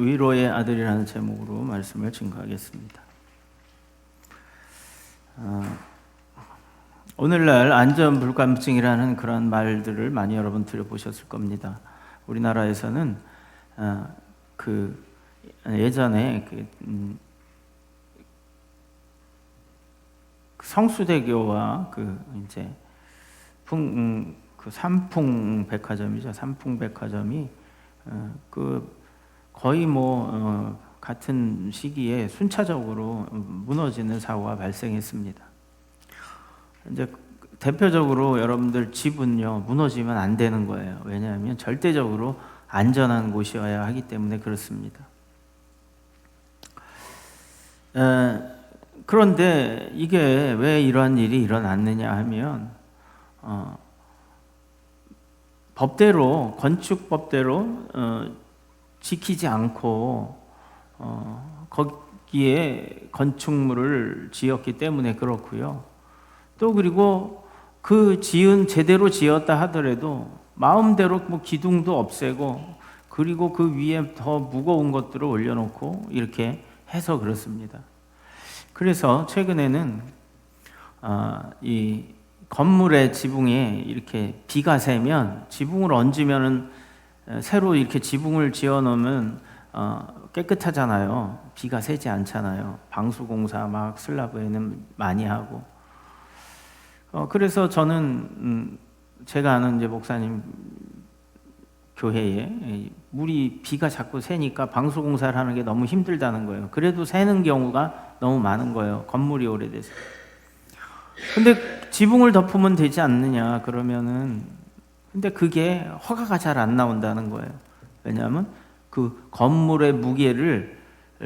위로의 아들이라는 제목으로 말씀을 증거하겠습니다. 오늘날 안전불감증이라는 그런 말들을 많이 여러분 들어보셨을 겁니다. 우리나라에서는 예전에 성수대교와 삼풍백화점이죠. 삼풍백화점이 거의 같은 시기에 순차적으로 무너지는 사고가 발생했습니다. 이제 대표적으로 여러분들 집은요, 무너지면 안 되는 거예요. 왜냐하면 절대적으로 안전한 곳이어야 하기 때문에 그렇습니다. 그런데 이게 왜 이러한 일이 일어났느냐 하면 법대로, 건축법대로 지키지 않고 거기에 건축물을 지었기 때문에 그렇고요. 또 그리고 제대로 지었다 하더라도 마음대로 기둥도 없애고 그리고 그 위에 더 무거운 것들을 올려놓고 이렇게 해서 그렇습니다. 그래서 최근에는 이 건물의 지붕에 이렇게 비가 새면 지붕을 얹으면은 새로 이렇게 지붕을 지어 놓으면 깨끗하잖아요. 비가 새지 않잖아요. 방수공사 막 슬라브에는 많이 하고. 그래서 저는 제가 아는 이제 목사님 교회에 비가 자꾸 새니까 방수공사를 하는 게 너무 힘들다는 거예요. 그래도 새는 경우가 너무 많은 거예요. 건물이 오래돼서. 근데 지붕을 덮으면 되지 않느냐 그러면은 근데 그게 허가가 잘 안 나온다는 거예요. 왜냐하면 그 건물의 무게를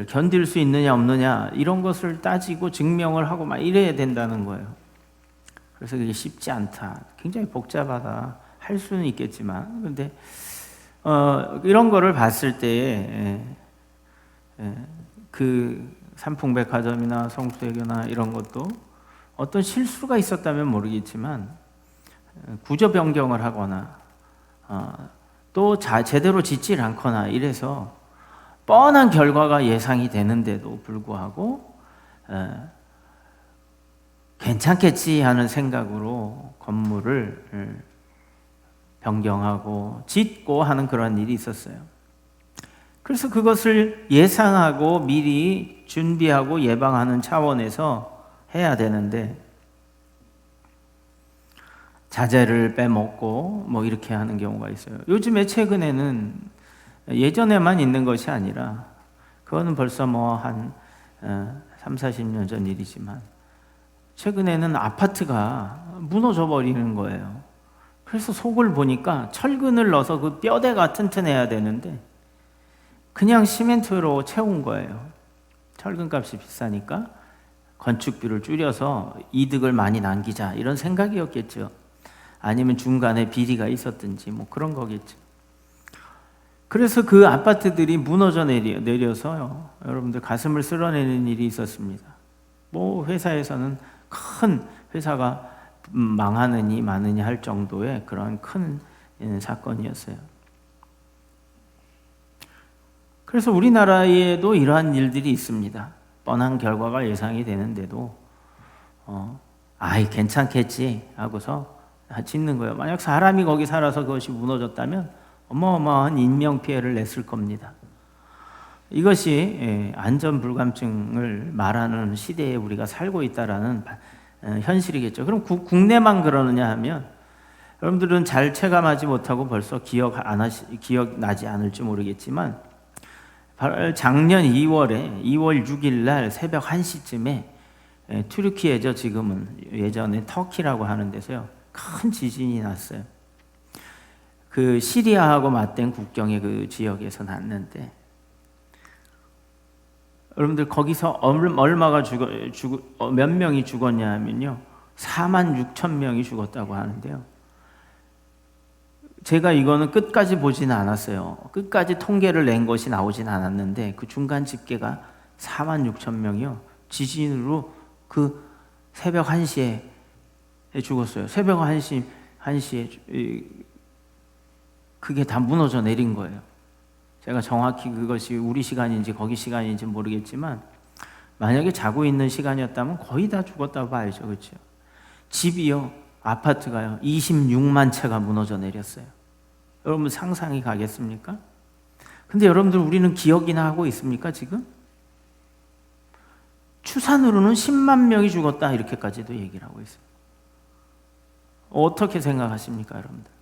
견딜 수 있느냐 없느냐 이런 것을 따지고 증명을 하고 막 이래야 된다는 거예요. 그래서 그게 쉽지 않다. 굉장히 복잡하다. 할 수는 있겠지만 근데 이런 거를 봤을 때에 그 삼풍백화점이나 성수대교나 이런 것도 어떤 실수가 있었다면 모르겠지만 구조 변경을 하거나 또 제대로 짓질 않거나 이래서 뻔한 결과가 예상이 되는데도 불구하고 괜찮겠지 하는 생각으로 건물을 변경하고 짓고 하는 그런 일이 있었어요. 그래서 그것을 예상하고 미리 준비하고 예방하는 차원에서 해야 되는데 자재를 빼먹고 이렇게 하는 경우가 있어요. 요즘에 최근에는 예전에만 있는 것이 아니라 그거는 벌써 한 30-40년 전 일이지만 최근에는 아파트가 무너져 버리는 거예요. 그래서 속을 보니까 철근을 넣어서 그 뼈대가 튼튼해야 되는데 그냥 시멘트로 채운 거예요. 철근값이 비싸니까 건축비를 줄여서 이득을 많이 남기자 이런 생각이었겠죠. 아니면 중간에 비리가 있었든지 그런 거겠죠. 그래서 그 아파트들이 무너져 내려서요. 여러분들 가슴을 쓸어내는 일이 있었습니다. 회사에서는 큰 회사가 망하느니 마느니 할 정도의 그런 큰 사건이었어요. 그래서 우리나라에도 이러한 일들이 있습니다. 뻔한 결과가 예상이 되는데도 괜찮겠지 하고서 짓는 거예요. 만약 사람이 거기 살아서 그것이 무너졌다면 어마어마한 인명피해를 냈을 겁니다. 이것이 안전불감증을 말하는 시대에 우리가 살고 있다라는 현실이겠죠. 그럼 국내만 그러느냐 하면 여러분들은 잘 체감하지 못하고 벌써 기억나지 않을지 모르겠지만 작년 2월 6일 날 새벽 1시쯤에 튀르키예죠. 지금은 예전에 터키라고 하는 데서요. 큰 지진이 났어요. 그 시리아하고 맞댄 국경의 그 지역에서 났는데 여러분들 거기서 얼마가 몇 명이 죽었냐 하면요. 46,000명이 죽었다고 하는데요. 제가 이거는 끝까지 보지는 않았어요. 끝까지 통계를 낸 것이 나오진 않았는데 그 중간 집계가 46,000명이요. 지진으로 그 새벽 1시에 죽었어요. 새벽 1시에 그게 다 무너져 내린 거예요. 제가 정확히 그것이 우리 시간인지 거기 시간인지 모르겠지만 만약에 자고 있는 시간이었다면 거의 다 죽었다고 봐야죠. 그렇죠? 집이요, 아파트가요 26만 채가 무너져 내렸어요. 여러분 상상이 가겠습니까? 근데 여러분들 우리는 기억이나 하고 있습니까 지금? 추산으로는 10만 명이 죽었다 이렇게까지도 얘기를 하고 있어요. 어떻게 생각하십니까 여러분들?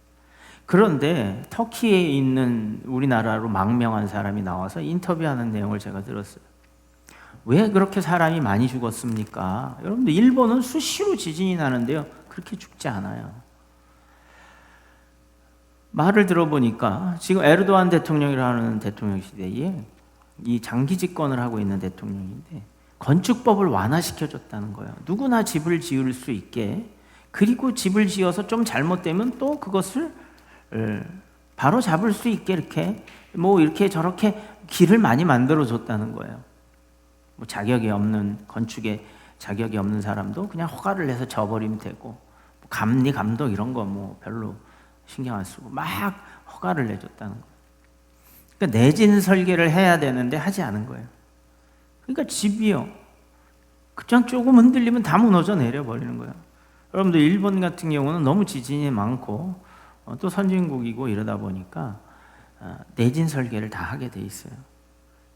그런데 터키에 있는 우리나라로 망명한 사람이 나와서 인터뷰하는 내용을 제가 들었어요. 왜 그렇게 사람이 많이 죽었습니까? 여러분들 일본은 수시로 지진이 나는데요 그렇게 죽지 않아요. 말을 들어보니까 지금 에르도안 대통령이라는 대통령 시대에 이 장기 집권을 하고 있는 대통령인데 건축법을 완화시켜줬다는 거예요. 누구나 집을 지을 수 있게. 그리고 집을 지어서 좀 잘못되면 또 그것을 바로 잡을 수 있게 이렇게 뭐 이렇게 저렇게 길을 많이 만들어 줬다는 거예요. 뭐 자격이 없는 건축에 자격이 없는 사람도 그냥 허가를 내서 져버리면 되고 감리 감독 이런 거 뭐 별로 신경 안 쓰고 막 허가를 내줬다는 거예요. 그러니까 내진 설계를 해야 되는데 하지 않은 거예요. 그러니까 집이요 그냥 조금 흔들리면 다 무너져 내려버리는 거예요. 여러분들 일본 같은 경우는 너무 지진이 많고 또 선진국이고 이러다 보니까 내진 설계를 다 하게 돼 있어요.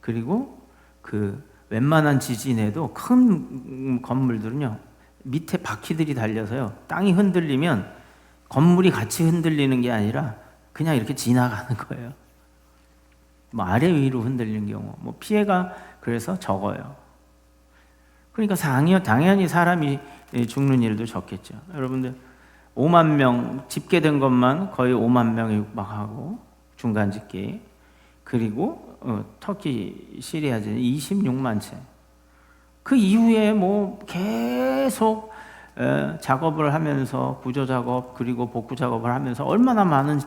그리고 그 웬만한 지진에도 큰 건물들은요 밑에 바퀴들이 달려서요 땅이 흔들리면 건물이 같이 흔들리는 게 아니라 그냥 이렇게 지나가는 거예요. 뭐 아래 위로 흔들리는 경우 뭐 피해가 그래서 적어요. 그러니까 당연히 사람이 죽는 일도 적겠죠. 여러분들 5만 명 집계된 것만 거의 5만 명에 육박하고 중간 집계 그리고 터키 시리아진 26만 채. 그 이후에 뭐 계속 작업을 하면서 구조 작업 그리고 복구 작업을 하면서 얼마나 많은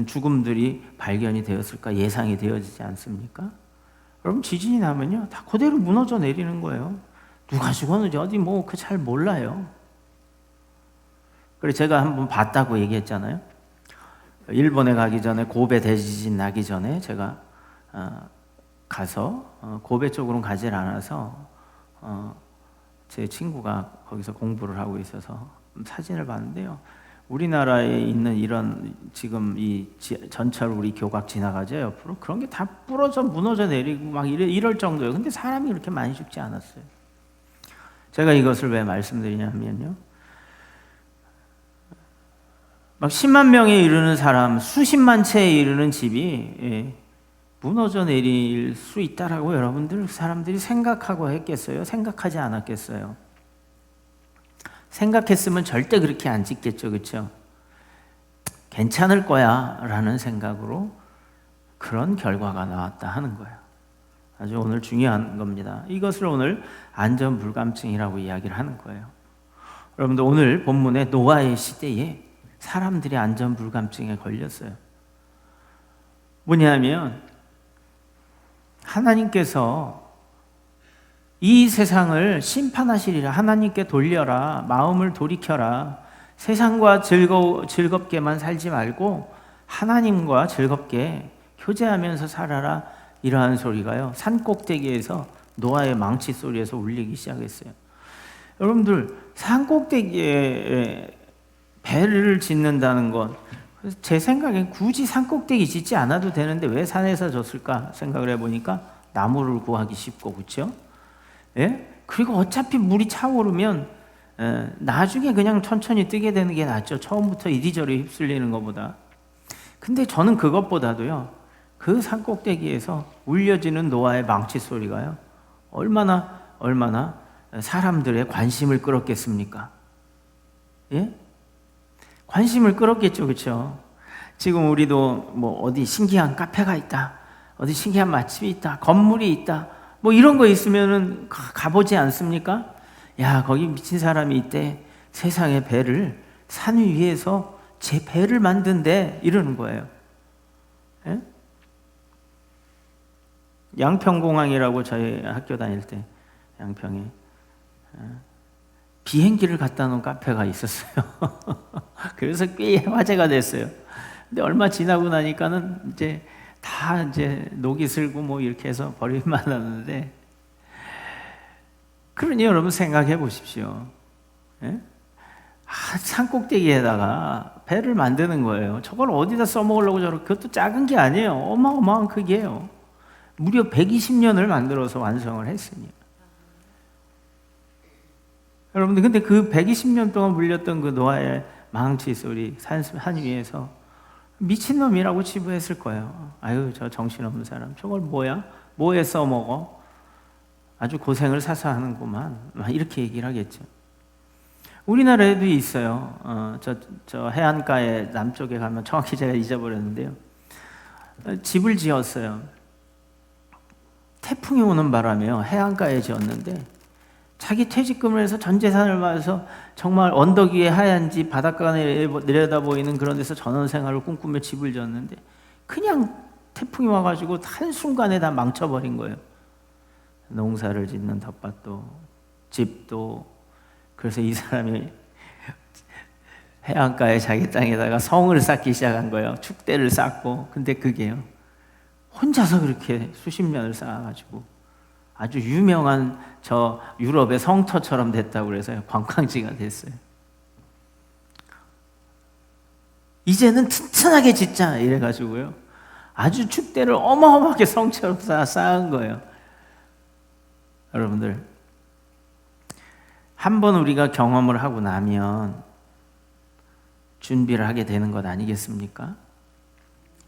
죽음들이 발견이 되었을까 예상이 되어지지 않습니까? 여러분 지진이 나면요 다 그대로 무너져 내리는 거예요. 누가 죽었는지 어디 뭐 그 잘 몰라요. 그래서 제가 한번 봤다고 얘기했잖아요. 일본에 가기 전에 고베 대지진 나기 전에 제가 가서 고베 쪽으로는 가질 않아서 제 친구가 거기서 공부를 하고 있어서 사진을 봤는데요. 우리나라에 있는 이런 지금 이 전철 우리 교각 지나가죠 옆으로 그런 게 다 부러져 무너져 내리고 막 이럴 정도예요. 근데 사람이 그렇게 많이 죽지 않았어요. 제가 이것을 왜 말씀드리냐면요. 막 10만 명에 이르는 사람, 수십만 채에 이르는 집이 무너져 내릴 수 있다라고 여러분들 사람들이 생각하고 했겠어요? 생각하지 않았겠어요? 생각했으면 절대 그렇게 안 짓겠죠, 그렇죠? 괜찮을 거야라는 생각으로 그런 결과가 나왔다 하는 거예요. 아주 오늘 중요한 겁니다. 이것을 오늘 안전불감증이라고 이야기를 하는 거예요. 여러분들 오늘 본문에 노아의 시대에 사람들이 안전불감증에 걸렸어요. 뭐냐면 하나님께서 이 세상을 심판하시리라. 하나님께 돌려라. 마음을 돌이켜라. 세상과 즐겁게만 살지 말고 하나님과 즐겁게 교제하면서 살아라. 이러한 소리가요. 산 꼭대기에서 노아의 망치 소리에서 울리기 시작했어요. 여러분들 산 꼭대기에 배를 짓는다는 것, 제 생각엔 굳이 산 꼭대기 짓지 않아도 되는데 왜 산에서 졌을까 생각을 해보니까 나무를 구하기 쉽고 그렇죠? 예? 그리고 어차피 물이 차오르면 나중에 그냥 천천히 뜨게 되는 게 낫죠. 처음부터 이리저리 휩쓸리는 것보다. 근데 저는 그것보다도요. 그 산 꼭대기에서 울려지는 노아의 망치 소리가요. 얼마나 사람들의 관심을 끌었겠습니까? 예? 관심을 끌었겠죠, 그렇죠? 지금 우리도 뭐 어디 신기한 카페가 있다, 어디 신기한 맛집이 있다, 건물이 있다, 뭐 이런 거 있으면은 가보지 않습니까? 야, 거기 미친 사람이 있대. 세상의 배를 산 위에서 제 배를 만든대 이러는 거예요. 예? 양평공항이라고 저희 학교 다닐 때 양평에 비행기를 갖다 놓은 카페가 있었어요. 그래서 꽤 화제가 됐어요. 근데 얼마 지나고 나니까는 이제 다 이제 녹이 슬고 뭐 이렇게 해서 버릴만 하는데, 그러니 여러분 생각해 보십시오. 예? 산 꼭대기에다가 배를 만드는 거예요. 저걸 어디다 써먹으려고 저렇게, 그것도 작은 게 아니에요. 어마어마한 크기예요. 무려 120년을 만들어서 완성을 했으니. 여러분들, 근데 그 120년 동안 물렸던 그 노아의 망치 소리, 산 위에서 미친놈이라고 치부했을 거예요. 아유, 저 정신없는 사람, 저걸 뭐야? 뭐에 써먹어? 아주 고생을 사서 하는구만. 이렇게 얘기를 하겠죠. 우리나라에도 있어요. 저 해안가에 남쪽에 가면, 정확히 제가 잊어버렸는데요. 집을 지었어요. 태풍이 오는 바람에요. 해안가에 지었는데 자기 퇴직금을 해서 전 재산을 받아서 정말 언덕 위에 하얀 집, 바닷가 내려다 보이는 그런 데서 전원생활을 꿈꾸며 집을 지었는데 그냥 태풍이 와가지고 한순간에 다 망쳐버린 거예요. 농사를 짓는 텃밭도, 집도. 그래서 이 사람이 해안가에 자기 땅에다가 성을 쌓기 시작한 거예요. 축대를 쌓고. 근데 그게요, 혼자서 그렇게 수십 년을 쌓아가지고 아주 유명한 저 유럽의 성터처럼 됐다고 그래서 관광지가 됐어요. 이제는 튼튼하게 짓자 이래가지고요, 아주 축대를 어마어마하게 성처럼 쌓은 거예요. 여러분들, 한번 우리가 경험을 하고 나면 준비를 하게 되는 것 아니겠습니까?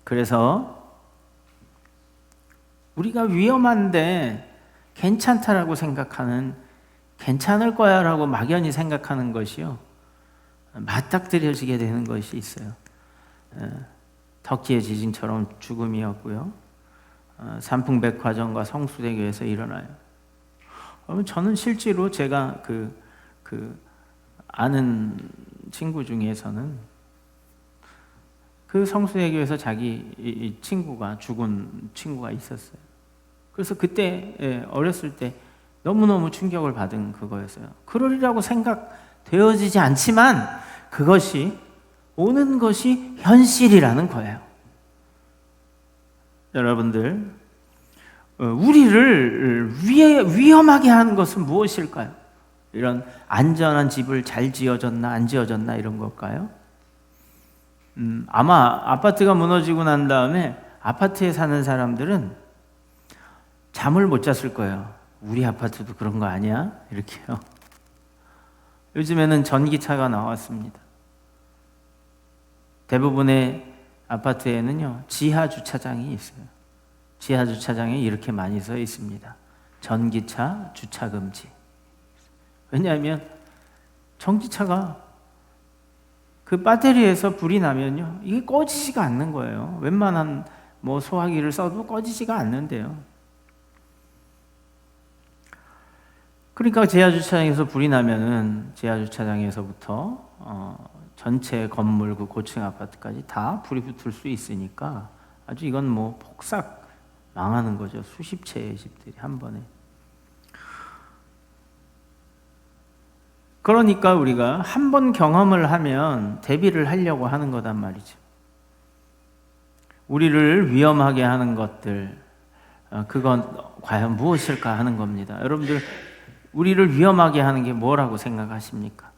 그래서 우리가 위험한데 괜찮다라고 생각하는, 괜찮을 거야 라고 막연히 생각하는 것이요, 맞닥뜨려지게 되는 것이 있어요. 터키의 지진처럼 죽음이었고요, 산풍백화점과 성수대교에서 일어나요. 저는 실제로 제가 아는 친구 중에서는 그 성수대교에서 자기 친구가 죽은 친구가 있었어요. 그래서 그때 어렸을 때 너무너무 충격을 받은 그거였어요. 그러리라고 생각되어지지 않지만 그것이 오는 것이 현실이라는 거예요. 여러분들, 우리를 위험하게 하는 것은 무엇일까요? 이런 안전한 집을 잘 지어졌나 안 지어졌나 이런 걸까요? 아마 아파트가 무너지고 난 다음에 아파트에 사는 사람들은 잠을 못 잤을 거예요. 우리 아파트도 그런 거 아니야? 이렇게요. 요즘에는 전기차가 나왔습니다. 대부분의 아파트에는요, 지하 주차장이 있어요. 지하 주차장에 이렇게 많이 써 있습니다. 전기차 주차 금지. 왜냐하면 전기차가 그 배터리에서 불이 나면요, 이게 꺼지지가 않는 거예요. 웬만한 소화기를 써도 꺼지지가 않는데요. 그러니까 지하 주차장에서 불이 나면은 지하 주차장에서부터 전체 건물 그 고층 아파트까지 다 불이 붙을 수 있으니까 아주 이건 폭삭 망하는 거죠. 수십 채의 집들이 한 번에. 그러니까 우리가 한 번 경험을 하면 대비를 하려고 하는 거단 말이죠. 우리를 위험하게 하는 것들, 그건 과연 무엇일까 하는 겁니다. 여러분들, 우리를 위험하게 하는 게 뭐라고 생각하십니까?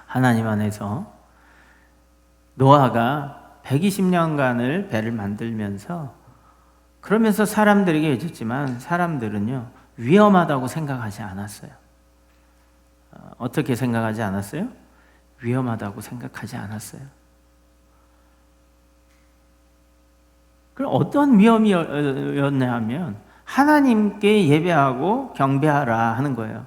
하나님 안에서 노아가 120년간을 배를 만들면서, 그러면서 사람들에게 해줬지만 사람들은요, 위험하다고 생각하지 않았어요. 어떻게 생각하지 않았어요? 위험하다고 생각하지 않았어요. 그럼 어떤 위험이었냐 하면 하나님께 예배하고 경배하라 하는 거예요.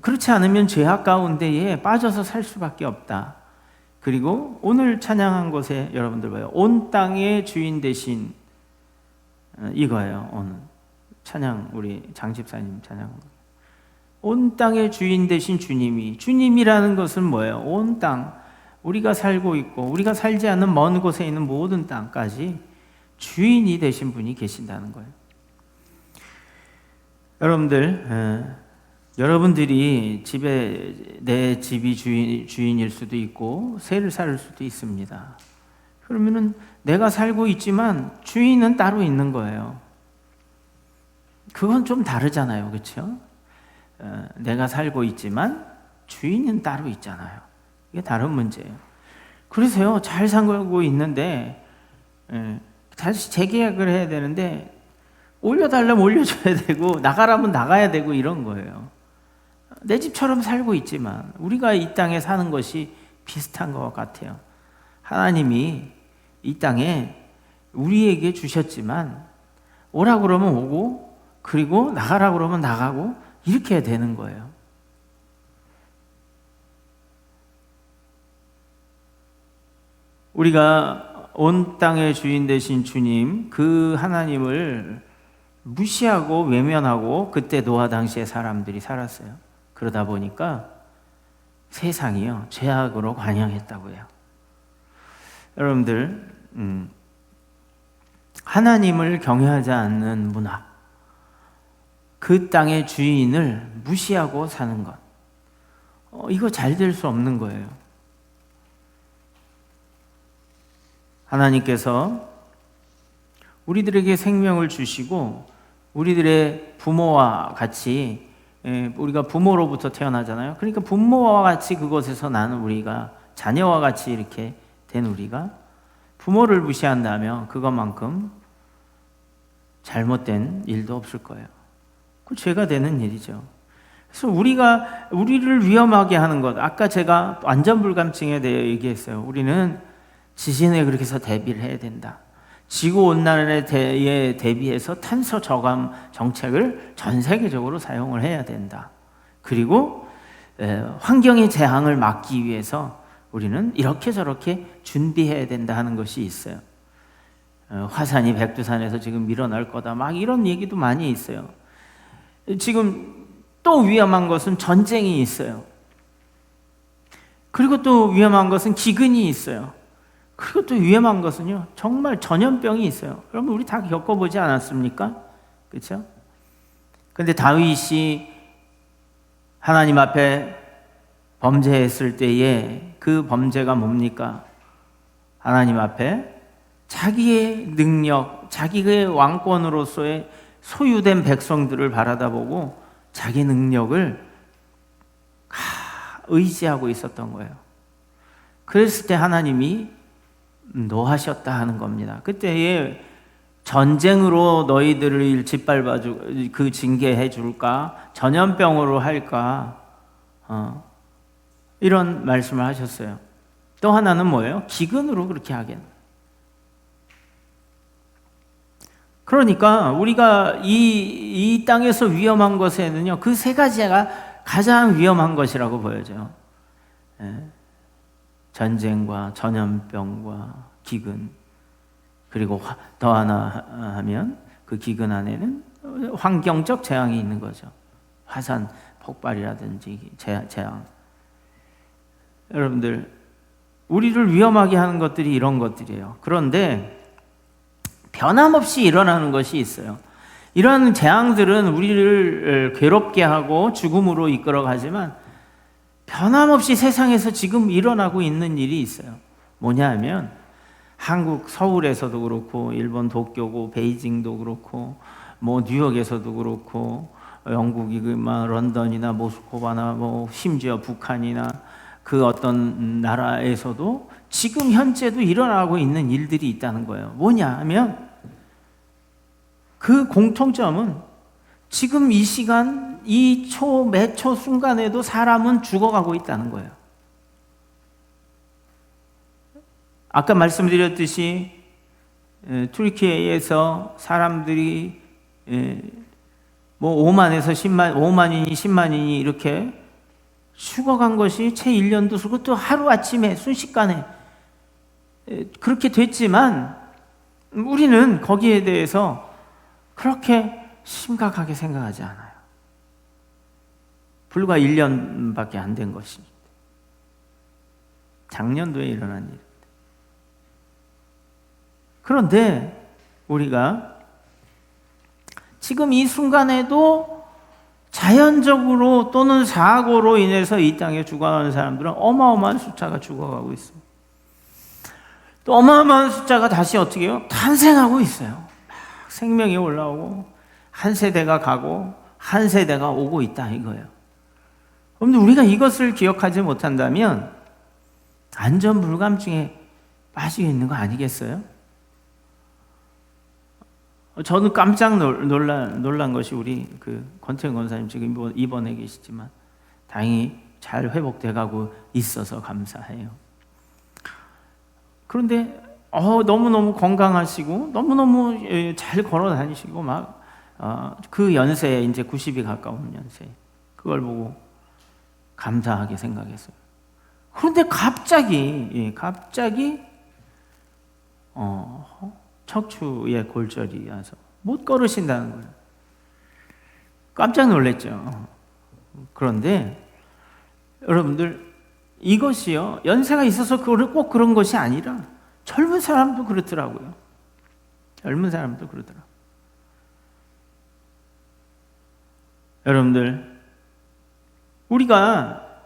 그렇지 않으면 죄악 가운데에 빠져서 살 수밖에 없다. 그리고 오늘 찬양한 곳에 여러분들 봐요. 온 땅의 주인 되신, 이거예요. 오늘 찬양, 우리 장집사님 찬양. 온 땅의 주인 되신 주님이, 주님이라는 것은 뭐예요? 온 땅, 우리가 살고 있고 우리가 살지 않는 먼 곳에 있는 모든 땅까지 주인이 되신 분이 계신다는 거예요. 여러분들, 여러분들이 내 집이 주인일 수도 있고 새를 살 수도 있습니다. 그러면은 내가 살고 있지만 주인은 따로 있는 거예요. 그건 좀 다르잖아요. 그렇죠? 내가 살고 있지만 주인은 따로 있잖아요. 이게 다른 문제예요. 그래서요, 잘 살고 있는데 다시 재계약을 해야 되는데 올려달라면 올려줘야 되고 나가라면 나가야 되고 이런 거예요. 내 집처럼 살고 있지만 우리가 이 땅에 사는 것이 비슷한 것 같아요. 하나님이 이 땅에 우리에게 주셨지만 오라 그러면 오고 그리고 나가라 그러면 나가고 이렇게 되는 거예요. 우리가 온 땅의 주인 되신 주님, 그 하나님을 무시하고 외면하고 그때 노아 당시의 사람들이 살았어요. 그러다 보니까 세상이요, 죄악으로 관영했다고 해요. 여러분들, 하나님을 경외하지 않는 문화, 그 땅의 주인을 무시하고 사는 것, 이거 잘 될 수 없는 거예요. 하나님께서 우리들에게 생명을 주시고 우리들의 부모와 같이, 우리가 부모로부터 태어나잖아요. 그러니까 부모와 같이 그곳에서 나는 우리가, 자녀와 같이 이렇게 된 우리가 부모를 무시한다면 그것만큼 잘못된 일도 없을 거예요. 그 죄가 되는 일이죠. 그래서 우리를 위험하게 하는 것, 아까 제가 안전불감증에 대해 얘기했어요. 우리는 지진에 그렇게 해서 대비를 해야 된다. 지구온난화에 대비해서 탄소 저감 정책을 전 세계적으로 사용을 해야 된다. 그리고 환경의 재앙을 막기 위해서 우리는 이렇게 저렇게 준비해야 된다 하는 것이 있어요. 화산이 백두산에서 지금 밀어날 거다, 막 이런 얘기도 많이 있어요. 지금 또 위험한 것은 전쟁이 있어요. 그리고 또 위험한 것은 기근이 있어요. 그리고 또 위험한 것은요, 정말 전염병이 있어요. 여러분, 우리 다 겪어보지 않았습니까? 그렇죠? 근데 다윗이 하나님 앞에 범죄했을 때에 그 범죄가 뭡니까? 하나님 앞에 자기의 능력, 자기의 왕권으로서의 소유된 백성들을 바라다보고 자기 능력을 의지하고 있었던 거예요. 그랬을 때 하나님이 노하셨다 하는 겁니다. 그때에 전쟁으로 너희들을 짓밟아 그 징계해 줄까? 전염병으로 할까? 이런 말씀을 하셨어요. 또 하나는 뭐예요? 기근으로 그렇게 하겠네. 그러니까 우리가 이 땅에서 위험한 것에는요, 그 세 가지가 가장 위험한 것이라고 보여져요. 전쟁과 전염병과 기근, 그리고 더 하나 하면 그 기근 안에는 환경적 재앙이 있는 거죠. 화산 폭발이라든지 재앙. 여러분들, 우리를 위험하게 하는 것들이 이런 것들이에요. 그런데 변함없이 일어나는 것이 있어요. 이런 재앙들은 우리를 괴롭게 하고 죽음으로 이끌어가지만 변함없이 세상에서 지금 일어나고 있는 일이 있어요. 뭐냐 하면 한국 서울에서도 그렇고 일본 도쿄고 베이징도 그렇고 뭐 뉴욕에서도 그렇고 영국이 런던이나 모스크바나 뭐 심지어 북한이나 그 어떤 나라에서도 지금 현재도 일어나고 있는 일들이 있다는 거예요. 뭐냐 하면 그 공통점은 지금 이 시간 이 매 초 순간에도 사람은 죽어가고 있다는 거예요. 아까 말씀드렸듯이 투르키예에서 사람들이 뭐 5만에서 10만, 5만이니 10만이니 이렇게 죽어간 것이 채 1년도 그것도 하루아침에 순식간에 그렇게 됐지만 우리는 거기에 대해서 그렇게 심각하게 생각하지 않아요. 불과 1년밖에 안 된 것입니다. 작년도에 일어난 일. 그런데 우리가 지금 이 순간에도 자연적으로 또는 사고로 인해서 이 땅에 죽어가는 사람들은 어마어마한 숫자가 죽어가고 있습니다. 또 어마어마한 숫자가 다시 어떻게 해요? 탄생하고 있어요. 막 생명이 올라오고 한 세대가 가고 한 세대가 오고 있다 이거예요. 그런데 우리가 이것을 기억하지 못한다면 안전불감증에 빠지게 있는 거 아니겠어요? 저는 깜짝 놀란 것이 우리 권태영 권사님 지금 입원해 계시지만 다행히 잘 회복돼 가고 있어서 감사해요. 그런데 너무너무 건강하시고 너무너무 잘 걸어 다니시고 막 그 연세에 이제 90이 가까운 연세, 그걸 보고 감사하게 생각했어요. 그런데 갑자기 척추에 골절이 와서 못 걸으신다는 거예요. 깜짝 놀랐죠. 그런데 여러분들, 이것이요, 연세가 있어서 꼭 그런 것이 아니라 젊은 사람도 그렇더라고요. 젊은 사람도 그러더라고요. 여러분들,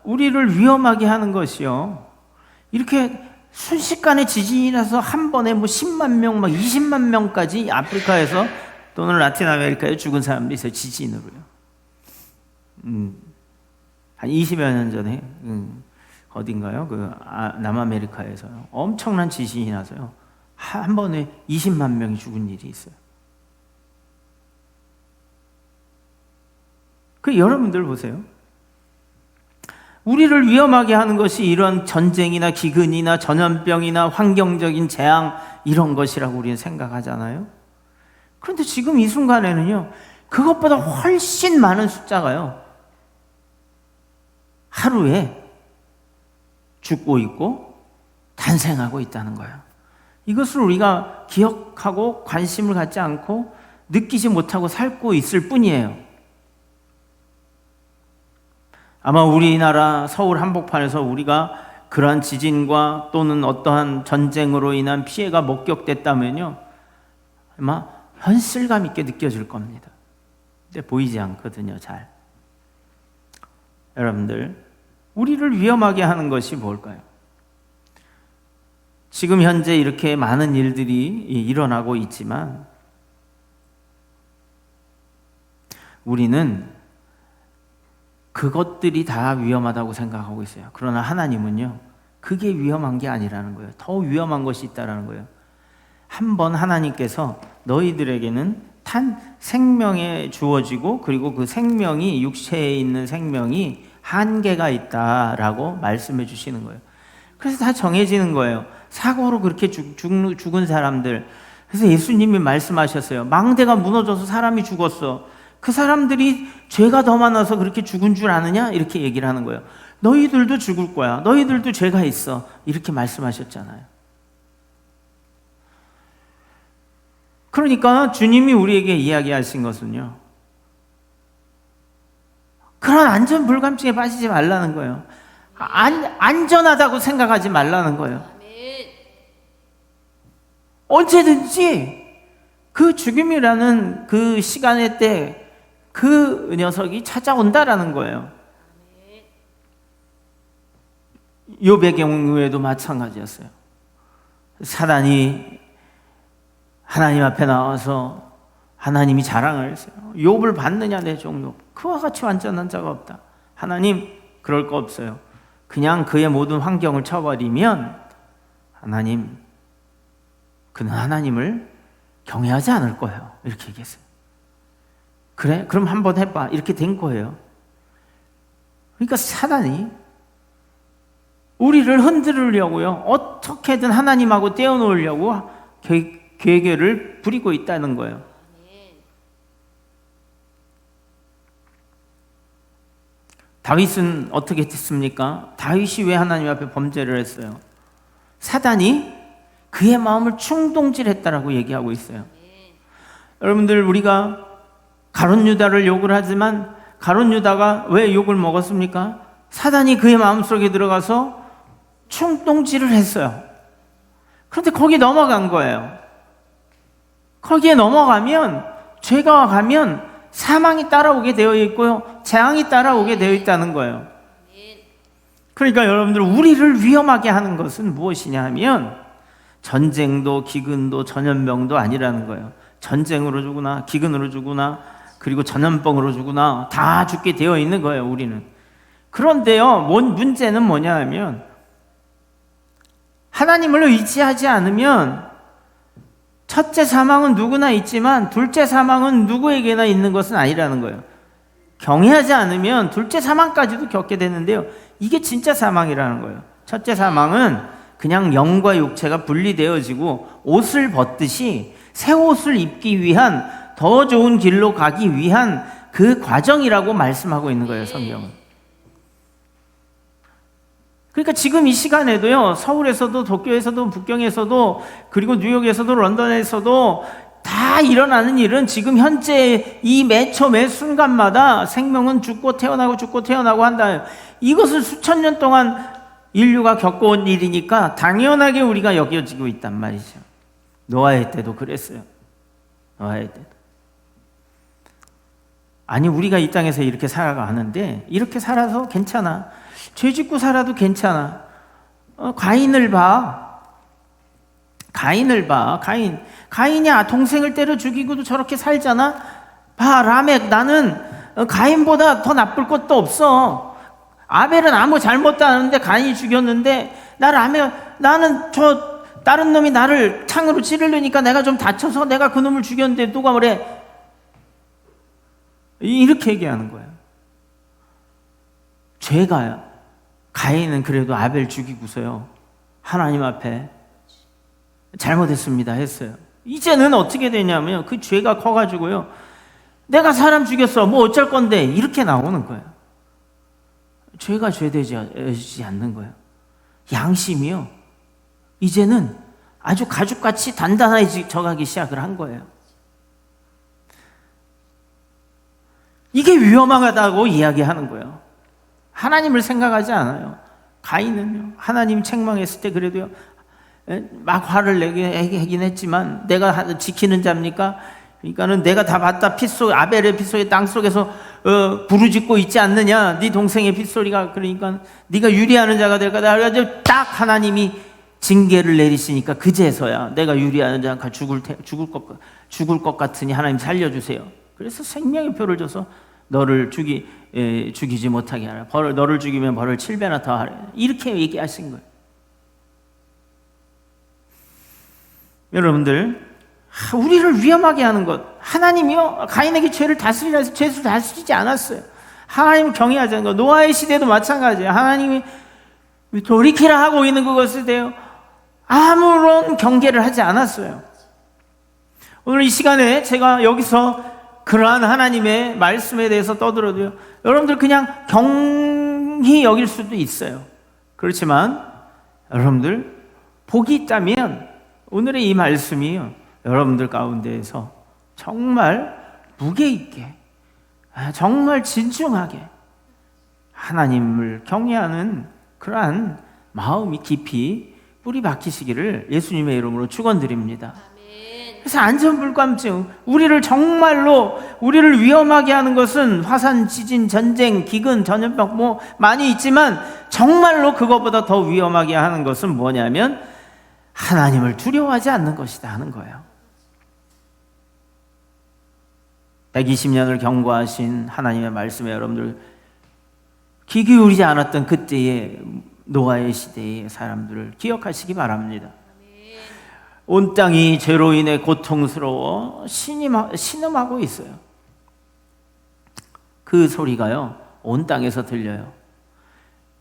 우리를 위험하게 하는 것이요, 이렇게 순식간에 지진이 나서 한 번에 10만 명, 20만 명까지 아프리카에서 또는 라틴 아메리카에 죽은 사람들이 있어요. 지진으로요. 한 20여 년 전에 어딘가요? 남아메리카에서요, 엄청난 지진이 나서요, 한 번에 20만 명이 죽은 일이 있어요. 여러분들 보세요. 우리를 위험하게 하는 것이 이런 전쟁이나 기근이나 전염병이나 환경적인 재앙, 이런 것이라고 우리는 생각하잖아요. 그런데 지금 이 순간에는요, 그것보다 훨씬 많은 숫자가요, 하루에 죽고 있고 탄생하고 있다는 거예요. 이것을 우리가 기억하고 관심을 갖지 않고 느끼지 못하고 살고 있을 뿐이에요. 아마 우리나라 서울 한복판에서 우리가 그러한 지진과 또는 어떠한 전쟁으로 인한 피해가 목격됐다면요, 아마 현실감 있게 느껴질 겁니다. 근데 보이지 않거든요, 잘. 여러분들, 우리를 위험하게 하는 것이 뭘까요? 지금 현재 이렇게 많은 일들이 일어나고 있지만 우리는 그것들이 다 위험하다고 생각하고 있어요. 그러나 하나님은요, 그게 위험한 게 아니라는 거예요. 더 위험한 것이 있다라는 거예요. 한번 하나님께서 너희들에게는 생명에 주어지고, 그리고 그 생명이, 육체에 있는 생명이 한계가 있다라고 말씀해 주시는 거예요. 그래서 다 정해지는 거예요. 사고로 그렇게 죽은 사람들. 그래서 예수님이 말씀하셨어요. 망대가 무너져서 사람이 죽었어. 그 사람들이 죄가 더 많아서 그렇게 죽은 줄 아느냐? 이렇게 얘기를 하는 거예요. 너희들도 죽을 거야. 너희들도 죄가 있어. 이렇게 말씀하셨잖아요. 그러니까 주님이 우리에게 이야기하신 것은요, 그런 안전불감증에 빠지지 말라는 거예요. 안전하다고 생각하지 말라는 거예요. 언제든지 그 죽음이라는 그 시간의 때 그 녀석이 찾아온다라는 거예요. 욥의 경우에도 마찬가지였어요. 사단이 하나님 앞에 나와서 하나님이 자랑을 했어요. 욥을 봤느냐 내 종 욥, 그와 같이 완전한 자가 없다. 하나님, 그럴 거 없어요. 그냥 그의 모든 환경을 쳐버리면 하나님, 그는 하나님을 경외하지 않을 거예요. 이렇게 얘기했어요. 그래? 그럼 한번 해봐. 이렇게 된 거예요. 그러니까 사단이 우리를 흔들으려고요, 어떻게든 하나님하고 떼어놓으려고 계획을 부리고 있다는 거예요. 다윗은 어떻게 됐습니까? 다윗이 왜 하나님 앞에 범죄를 했어요? 사단이 그의 마음을 충동질했다라고 얘기하고 있어요. 여러분들, 우리가 가룟 유다를 욕을 하지만 가룟 유다가 왜 욕을 먹었습니까? 사단이 그의 마음속에 들어가서 충동질을 했어요. 그런데 거기 넘어간 거예요. 거기에 넘어가면, 죄가 가면 사망이 따라오게 되어 있고요, 재앙이 따라오게 되어 있다는 거예요. 그러니까 여러분들, 우리를 위험하게 하는 것은 무엇이냐 하면 전쟁도 기근도 전염병도 아니라는 거예요. 전쟁으로 죽으나 기근으로 죽으나 그리고 전염병으로 죽으나 다 죽게 되어 있는 거예요, 우리는. 그런데요, 문제는 뭐냐 하면 하나님을 의지하지 않으면 첫째 사망은 누구나 있지만 둘째 사망은 누구에게나 있는 것은 아니라는 거예요. 경외하지 않으면 둘째 사망까지도 겪게 되는데요, 이게 진짜 사망이라는 거예요. 첫째 사망은 그냥 영과 육체가 분리되어지고 옷을 벗듯이 새 옷을 입기 위한, 더 좋은 길로 가기 위한 그 과정이라고 말씀하고 있는 거예요, 성경은. 그러니까 지금 이 시간에도요, 서울에서도 도쿄에서도 북경에서도 그리고 뉴욕에서도 런던에서도 다 일어나는 일은 지금 현재 이 매초 매 순간마다 생명은 죽고 태어나고 한다. 이것을 수천 년 동안 인류가 겪어온 일이니까 당연하게 우리가 여겨지고 있단 말이죠. 노아의 때도 그랬어요. 노아의 때도. 아니, 우리가 이 땅에서 이렇게 살아가는데 이렇게 살아서 괜찮아. 죄 짓고 살아도 괜찮아. 가인을 봐. 가인이 동생을 때려 죽이고도 저렇게 살잖아. 봐, 라멕, 나는 가인보다 더 나쁠 것도 없어. 아벨은 아무 잘못도 안 하는데 가인이 죽였는데 나는 저 다른 놈이 나를 창으로 찌르려니까 내가 좀 다쳐서 내가 그 놈을 죽였는데 누가 뭐래. 이렇게 얘기하는 거예요. 죄가, 가인은 그래도 아벨 죽이고서요, 하나님 앞에 잘못했습니다 했어요. 이제는 어떻게 되냐면 그 죄가 커가지고요, 내가 사람 죽였어, 뭐 어쩔 건데, 이렇게 나오는 거예요. 죄가 죄되지 않는 거예요. 양심이요, 이제는 아주 가죽같이 단단해져가기 시작을 한 거예요. 이게 위험하다고 이야기하는 거예요. 하나님을 생각하지 않아요. 가인은요, 하나님 책망했을 때 그래도요, 막 화를 내긴 했지만 내가 지키는 자입니까? 그러니까는 내가 다 봤다. 아벨의 핏속에 땅속에서 부르짖고 있지 않느냐, 네 동생의 핏소리가. 그러니까 네가 유리하는 자가 될 거다. 그래가지고 딱 하나님이 징계를 내리시니까 그제서야 내가 유리하는 자가 죽을 것 같으니 하나님 살려주세요. 그래서 생명의 표를 줘서 너를 죽이지 못하게 하라. 너를 죽이면 벌을 7배나 더 하라. 이렇게 얘기하신 거예요. 여러분들, 우리를 위험하게 하는 것, 하나님이요, 가인에게 죄를 다스리라 해서 죄를 다스리지 않았어요. 하나님을 경외하지 않는 것. 노아의 시대도 마찬가지예요. 하나님이 돌이키라 하고 있는 그것에 대해 아무런 경계를 하지 않았어요. 오늘 이 시간에 제가 여기서 그러한 하나님의 말씀에 대해서 떠들어도요, 여러분들 그냥 경히 여길 수도 있어요. 그렇지만 여러분들 복이 있다면 오늘의 이 말씀이요, 여러분들 가운데에서 정말 무게 있게, 정말 진중하게 하나님을 경외하는 그러한 마음이 깊이 뿌리 박히시기를 예수님의 이름으로 축원드립니다. 그래서 안전불감증, 우리를 위험하게 하는 것은 화산, 지진, 전쟁, 기근, 전염병 뭐 많이 있지만 정말로 그것보다 더 위험하게 하는 것은 뭐냐면 하나님을 두려워하지 않는 것이다 하는 거예요. 120년을 경고하신 하나님의 말씀에 여러분들 귀 기울이지 않았던 그때의 노아의 시대의 사람들을 기억하시기 바랍니다. 온 땅이 죄로 인해 고통스러워 신음하고 있어요. 그 소리가요, 온 땅에서 들려요.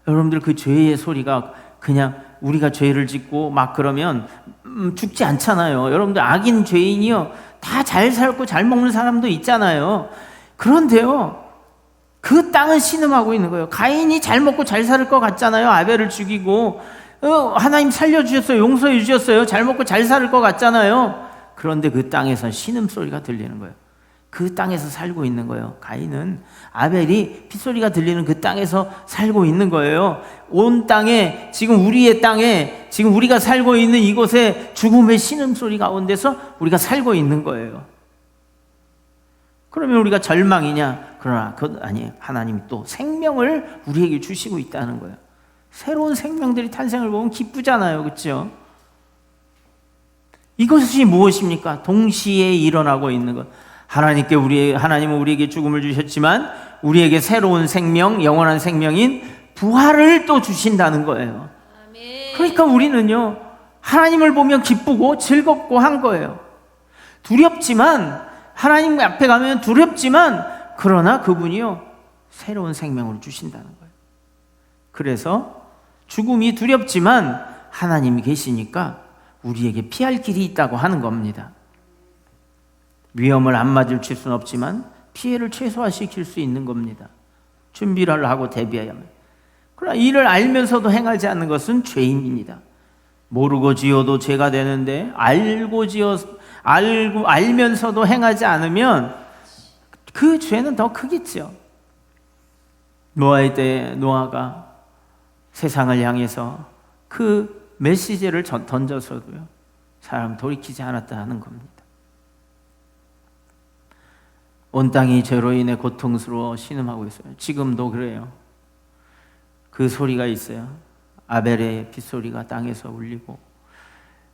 여러분들, 그 죄의 소리가 그냥 우리가 죄를 짓고 막 그러면 죽지 않잖아요. 여러분들, 악인 죄인이요, 다 잘 살고 잘 먹는 사람도 있잖아요. 그런데요, 그 땅은 신음하고 있는 거예요. 가인이 잘 먹고 잘 살 것 같잖아요. 아벨을 죽이고 하나님 살려주셨어요. 용서해 주셨어요. 잘 먹고 잘 살 것 같잖아요. 그런데 그 땅에서 신음소리가 들리는 거예요. 그 땅에서 살고 있는 거예요. 가인은 아벨이 핏소리가 들리는 그 땅에서 살고 있는 거예요. 온 땅에, 지금 우리의 땅에, 지금 우리가 살고 있는 이곳에 죽음의 신음소리 가운데서 우리가 살고 있는 거예요. 그러면 우리가 절망이냐? 그러나 그건 아니에요. 하나님이 또 생명을 우리에게 주시고 있다는 거예요. 새로운 생명들이 탄생을 보면 기쁘잖아요. 그렇죠? 이것이 무엇입니까? 동시에 일어나고 있는 것. 하나님은 우리에게 죽음을 주셨지만 우리에게 새로운 생명, 영원한 생명인 부활을 또 주신다는 거예요. 그러니까 우리는요, 하나님을 보면 기쁘고 즐겁고 한 거예요. 두렵지만, 하나님 앞에 가면 두렵지만, 그러나 그분이요, 새로운 생명을 주신다는 거예요. 그래서 죽음이 두렵지만 하나님이 계시니까 우리에게 피할 길이 있다고 하는 겁니다. 위험을 안 마주칠 수는 없지만 피해를 최소화시킬 수 있는 겁니다. 준비를 하고 대비해야만. 그러나 이를 알면서도 행하지 않는 것은 죄인입니다. 모르고 지어도 죄가 되는데 알면서도 행하지 않으면 그 죄는 더 크겠죠. 노아의 때에 노아가 세상을 향해서 그 메시지를 던져서도요, 사람 돌이키지 않았다는 겁니다. 온 땅이 죄로 인해 고통스러워 신음하고 있어요. 지금도 그래요. 그 소리가 있어요. 아벨의 빗소리가 땅에서 울리고,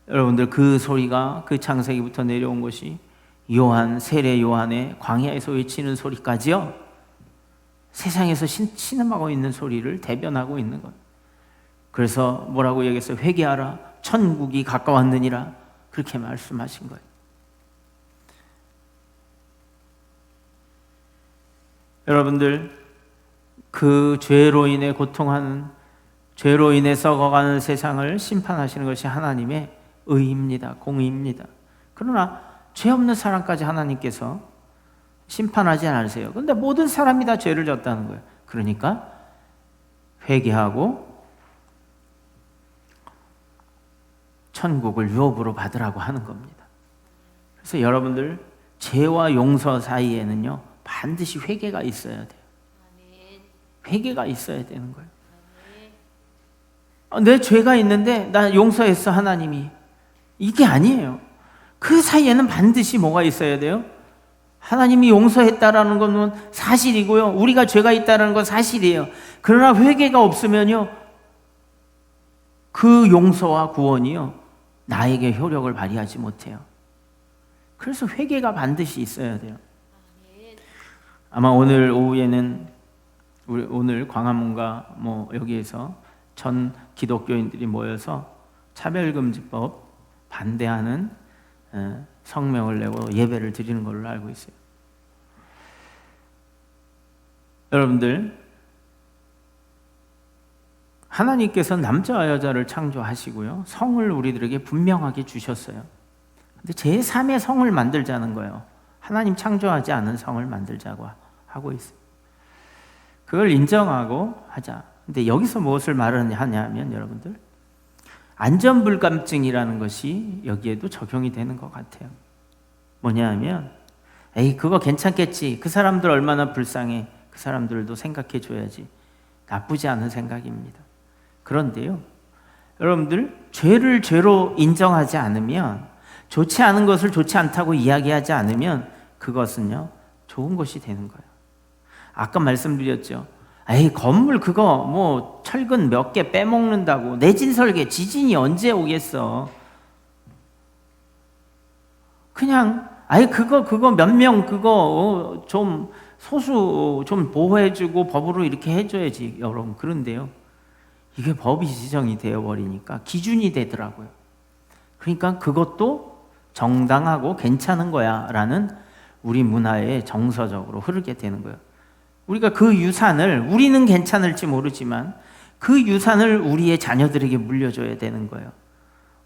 여러분들 그 소리가 그 창세기부터 내려온 것이 세례 요한의 광야에서 외치는 소리까지요, 세상에서 신음하고 있는 소리를 대변하고 있는 거예요. 그래서 뭐라고 얘기했어요? 회개하라, 천국이 가까웠느니라, 그렇게 말씀하신 거예요. 여러분들, 그 죄로 인해 고통하는, 죄로 인해 썩어가는 세상을 심판하시는 것이 하나님의 의입니다. 공의입니다. 그러나 죄 없는 사람까지 하나님께서 심판하지 않으세요. 그런데 모든 사람이 다 죄를 졌다는 거예요. 그러니까 회개하고 천국을 유업으로 받으라고 하는 겁니다. 그래서 여러분들, 죄와 용서 사이에는요, 반드시 회개가 있어야 돼요. 회개가 있어야 되는 거예요. 내 죄가 있는데 나 용서했어, 하나님이. 이게 아니에요. 그 사이에는 반드시 뭐가 있어야 돼요? 하나님이 용서했다라는 것은 사실이고요, 우리가 죄가 있다는 건 사실이에요. 그러나 회개가 없으면요, 그 용서와 구원이요, 나에게 효력을 발휘하지 못해요. 그래서 회개가 반드시 있어야 돼요. 아마 오늘 오후에는 오늘 광화문과 여기에서 전 기독교인들이 모여서 차별금지법 반대하는 성명을 내고 예배를 드리는 걸로 알고 있어요. 여러분들, 하나님께서 남자와 여자를 창조하시고요, 성을 우리들에게 분명하게 주셨어요. 근데 제3의 성을 만들자는 거예요. 하나님 창조하지 않은 성을 만들자고 하고 있어요. 그걸 인정하고 하자. 근데 여기서 무엇을 말하냐면, 여러분들, 안전불감증이라는 것이 여기에도 적용이 되는 것 같아요. 뭐냐 하면, 그거 괜찮겠지, 그 사람들 얼마나 불쌍해, 그 사람들도 생각해 줘야지, 나쁘지 않은 생각입니다. 그런데요, 여러분들, 죄를 죄로 인정하지 않으면, 좋지 않은 것을 좋지 않다고 이야기하지 않으면 그것은요, 좋은 것이 되는 거예요. 아까 말씀드렸죠. 건물 그거 철근 몇 개 빼먹는다고 내진설계, 지진이 언제 오겠어. 그냥 그거 몇 명 그거 좀 소수 좀 보호해주고 법으로 이렇게 해줘야지, 여러분. 그런데요, 이게 법이 지정이 되어버리니까 기준이 되더라고요. 그러니까 그것도 정당하고 괜찮은 거야 라는 우리 문화에 정서적으로 흐르게 되는 거예요. 우리가 그 유산을, 우리는 괜찮을지 모르지만 그 유산을 우리의 자녀들에게 물려줘야 되는 거예요.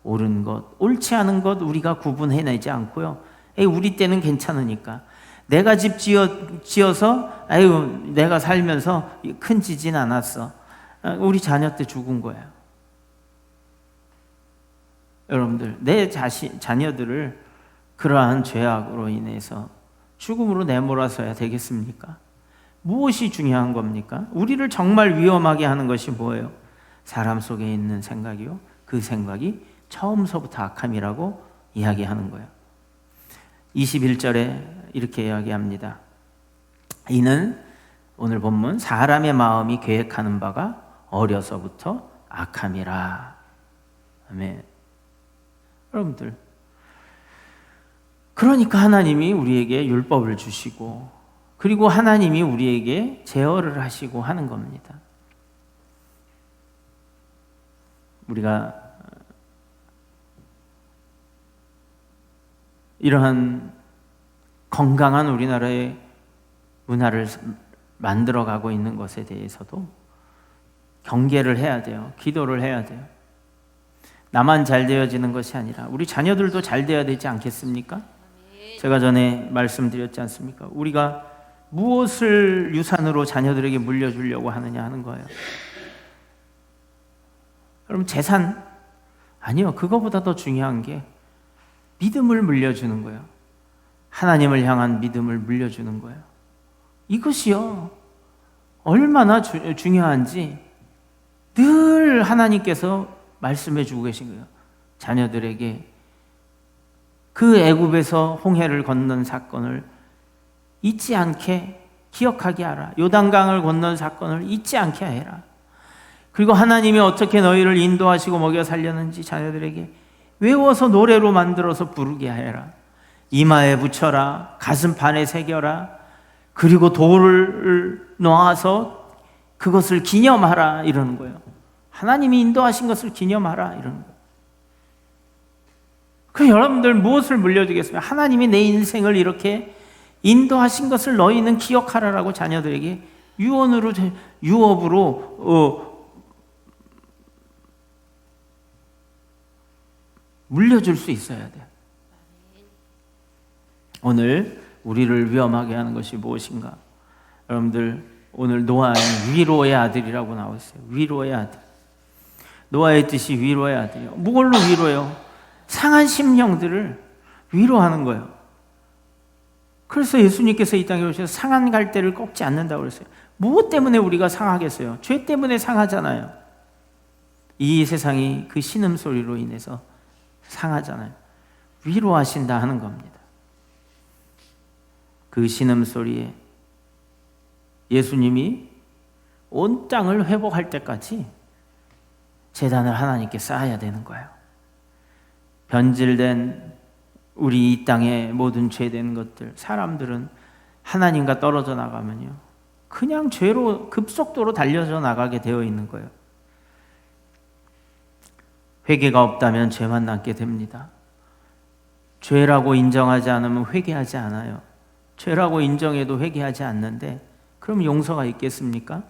옳은 것, 옳지 않은 것 우리가 구분해내지 않고요, 우리 때는 괜찮으니까, 내가 집 지어서 내가 살면서 큰 지진 않았어, 우리 자녀 때 죽은 거예요. 여러분들, 내 자녀들을 그러한 죄악으로 인해서 죽음으로 내몰아서야 되겠습니까? 무엇이 중요한 겁니까? 우리를 정말 위험하게 하는 것이 뭐예요? 사람 속에 있는 생각이요, 그 생각이 처음서부터 악함이라고 이야기하는 거예요. 21절에 이렇게 이야기합니다. 이는 오늘 본문, 사람의 마음이 계획하는 바가 어려서부터 악함이라. 아멘. 여러분들, 그러니까 하나님이 우리에게 율법을 주시고, 그리고 하나님이 우리에게 제어를 하시고 하는 겁니다. 우리가 이러한 건강한 우리나라의 문화를 만들어가고 있는 것에 대해서도 경계를 해야 돼요. 기도를 해야 돼요. 나만 잘 되어지는 것이 아니라 우리 자녀들도 잘 되어야 되지 않겠습니까? 제가 전에 말씀드렸지 않습니까? 우리가 무엇을 유산으로 자녀들에게 물려주려고 하느냐 하는 거예요. 그럼 재산? 아니요. 그거보다 더 중요한 게 믿음을 물려주는 거예요. 하나님을 향한 믿음을 물려주는 거예요. 이것이요, 얼마나 중요한지 늘 하나님께서 말씀해 주고 계신 거예요. 자녀들에게 그 애굽에서 홍해를 건넌 사건을 잊지 않게 기억하게 하라. 요단강을 건넌 사건을 잊지 않게 해라. 그리고 하나님이 어떻게 너희를 인도하시고 먹여 살렸는지 자녀들에게 외워서 노래로 만들어서 부르게 해라. 이마에 붙여라. 가슴판에 새겨라. 그리고 돌을 놓아서 그것을 기념하라. 이러는 거예요. 하나님이 인도하신 것을 기념하라. 이러는 거예요. 그럼 여러분들 무엇을 물려주겠습니까? 하나님이 내 인생을 이렇게 인도하신 것을 너희는 기억하라라고 자녀들에게 유업으로 물려줄 수 있어야 돼요. 오늘 우리를 위험하게 하는 것이 무엇인가? 여러분들, 오늘 노아의 위로의 아들이라고 나와 있어요. 위로의 아들. 노아의 뜻이 위로의 아들이요. 무엇로 위로해요? 상한 심령들을 위로하는 거예요. 그래서 예수님께서 이 땅에 오셔서 상한 갈대를 꺾지 않는다고 그랬어요. 무엇 때문에 우리가 상하겠어요? 죄 때문에 상하잖아요. 이 세상이 그 신음소리로 인해서 상하잖아요. 위로하신다 하는 겁니다. 그 신음소리에 예수님이 온 땅을 회복할 때까지 제단을 하나님께 쌓아야 되는 거예요. 변질된 우리 이 땅의 모든 죄된 것들, 사람들은 하나님과 떨어져 나가면요, 그냥 죄로 급속도로 달려져 나가게 되어 있는 거예요. 회개가 없다면 죄만 남게 됩니다. 죄라고 인정하지 않으면 회개하지 않아요. 죄라고 인정해도 회개하지 않는데 그럼 용서가 있겠습니까?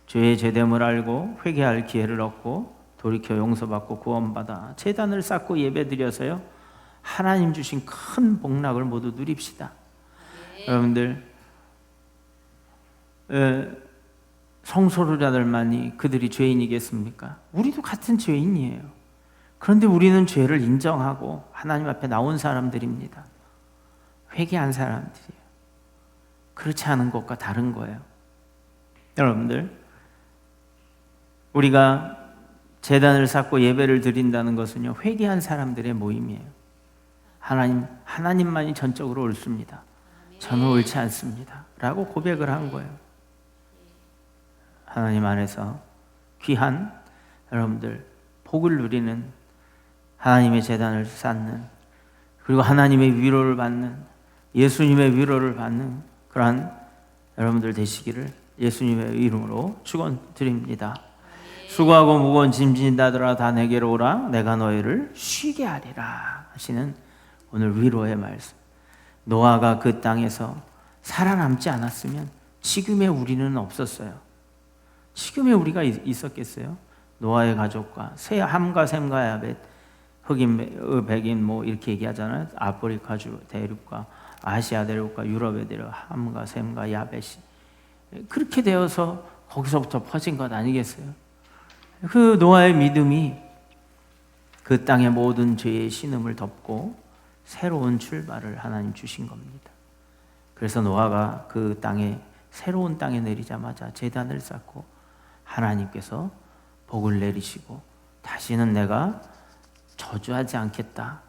죄의 죄됨을 알고 회개할 기회를 얻고 돌이켜 용서받고 구원받아 제단을 쌓고 예배드려서요, 하나님 주신 큰 복락을 모두 누립시다. 여러분들, 성소유자들만이 그들이 죄인이겠습니까? 우리도 같은 죄인이에요. 그런데 우리는 죄를 인정하고 하나님 앞에 나온 사람들입니다. 회개한 사람들이에요. 그렇지 않은 것과 다른 거예요. 여러분들, 우리가 제단을 쌓고 예배를 드린다는 것은요, 회개한 사람들의 모임이에요. 하나님만이 전적으로 옳습니다. 저는 옳지 않습니다. 라고 고백을 한 거예요. 하나님 안에서 귀한 여러분들 복을 누리는, 하나님의 제단을 쌓는, 그리고 하나님의 위로를 받는, 예수님의 위로를 받는 그러한 여러분들 되시기를 예수님의 이름으로 축원드립니다. 수고하고 무거운 짐진 자들아 다 내게로 오라. 내가 너희를 쉬게 하리라 하시는 오늘 위로의 말씀. 노아가 그 땅에서 살아남지 않았으면 지금의 우리는 없었어요. 지금의 우리가 있었겠어요? 노아의 가족과 함과 셈과 야벳, 흑인, 백인 뭐 이렇게 얘기하잖아요. 아프리카 주 대륙과 아시아 대륙과 유럽의 대륙, 함과 셈과 야벳이 그렇게 되어서 거기서부터 퍼진 것 아니겠어요? 그 노아의 믿음이 그 땅의 모든 죄의 신음을 덮고 새로운 출발을 하나님 주신 겁니다. 그래서 노아가 그 땅에, 새로운 땅에 내리자마자 제단을 쌓고 하나님께서 복을 내리시고 다시는 내가 저주하지 않겠다,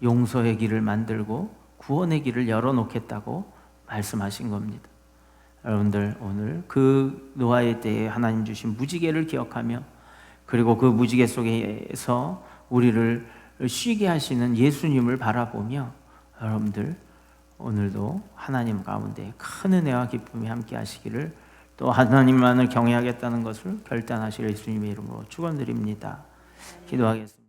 용서의 길을 만들고 구원의 길을 열어놓겠다고 말씀하신 겁니다. 여러분들, 오늘 그 노아의 때에 하나님 주신 무지개를 기억하며, 그리고 그 무지개 속에서 우리를 쉬게 하시는 예수님을 바라보며 여러분들 오늘도 하나님 가운데 큰 은혜와 기쁨이 함께 하시기를, 또 하나님만을 경외하겠다는 것을 결단하실 예수님의 이름으로 축원드립니다. 기도하겠습니다.